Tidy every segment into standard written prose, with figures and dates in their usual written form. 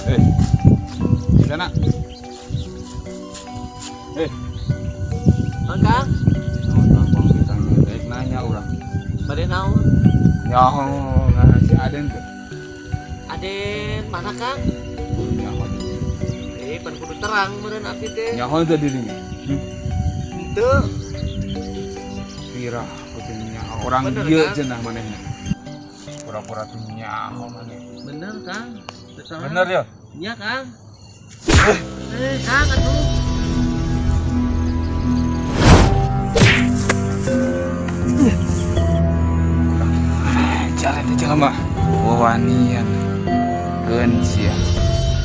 Di sana. Kang, Bang kita nanya orang. pada naon? Nyaho ngasih Aden tuh. Aden mana Kang? Nyaho. Pan kudu terang meureun abdi teh. Nyaho teh dirinya. Henteu. Pirah kudu nyaho orang Bener, ieu Kang. cenah manehna. Pura-pura tuh nyaho maneh. Bener Kang. Teu salah. Bener ya? Iya Kang. Kang atuh. Jalan itu jalan mah. Wawanian. Keun sia.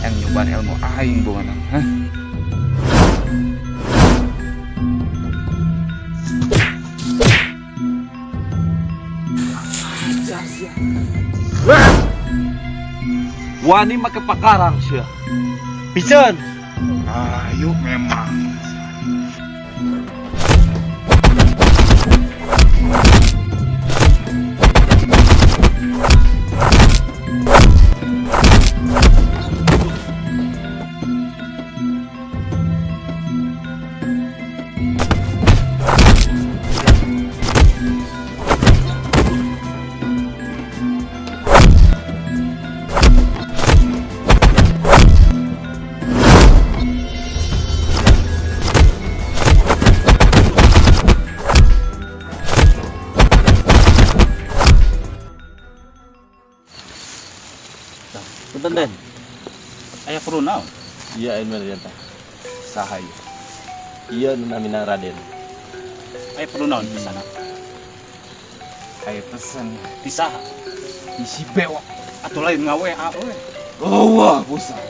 Yang nyoban ilmu aing bungan. Hah? Wani make pakarang sia. Pisan. Ayo memang. Punten Den. Aya perlu naon? Iya ayeuna mah tah. Saha ieu? Ieu nu namina Raden. Aya perlu naon di sana? Ayo pesen. Di saha? Di si bewak. Atuh lain ngawe we. Oh wah bosan.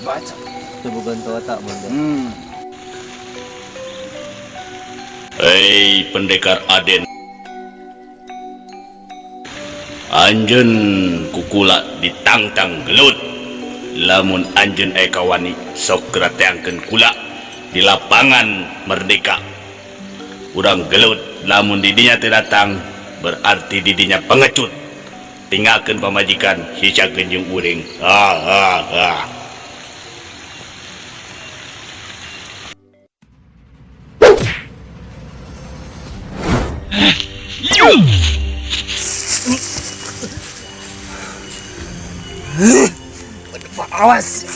Baca. Teu bogan tawata mun Den. Hei pendekar Aden, anjeun kukula ditangtang gelut. Lamun anjeun aya kawani sok gerateangkeun kula di lapangan Merdeka. Urang gelut lamun didinya teu datang berarti didinya pengecut. Tinggalkeun pamajikan hicakeun jeung uring. Awas.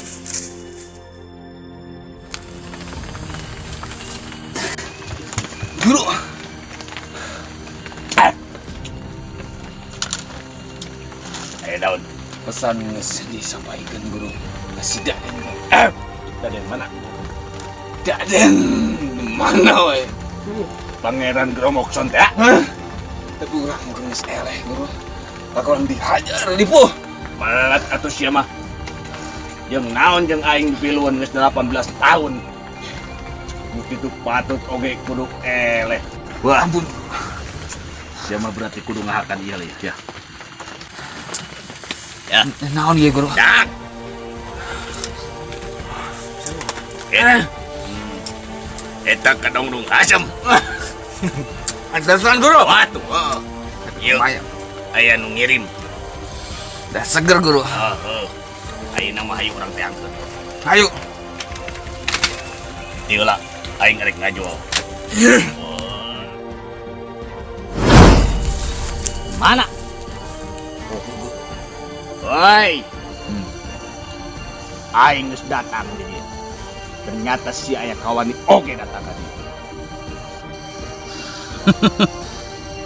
Guru. Aya daun. Pesan geus disampaikan guru. Si Daden. Daden mana? Daden mana we? Pangeran Gromokson teh. Tapi urang geus eleh guru. Bakalan dihajar dipuh. Malat atuh sia mah. Jeung naon jeung aing dipiluan geus 18 tahun. Kitu patut oge kudu eleh. Wah, Ampun. sia mah berarti kudu ngahakan ieu leuh ya. Ya, Naon ieu guru? dak. Eta kadongdung asem. Andasan guru. Watuh. Ieu Lumayan. aya nu ngirim. Dah seger guru. Heeh. Ayeuna mah hayu urang teh angkeun. Ayo. Ieu lah aing rek ngajual. Mana? Woi. Aing geus datang di dieu. Ternyata si aya kawani oge datang ka dieu.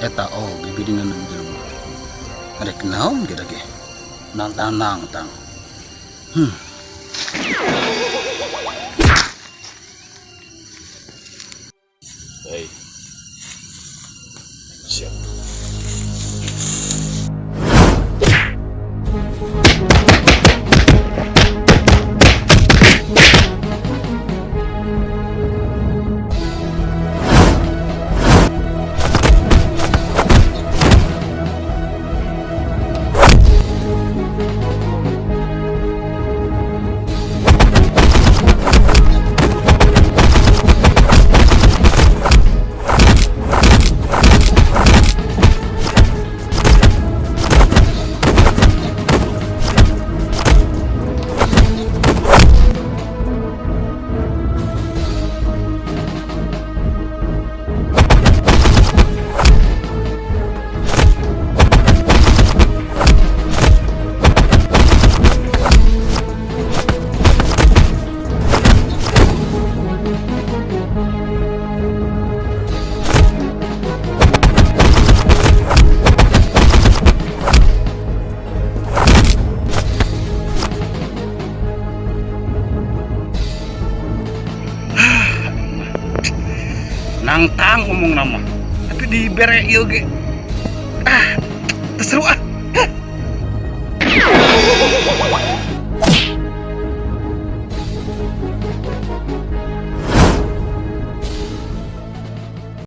Eta bibidina nu jelema. Rek naon ge ge? Nang tang. Hei. Siap. nangtang ngomong nama. Tapi di bere ieu ge. Terseru ah.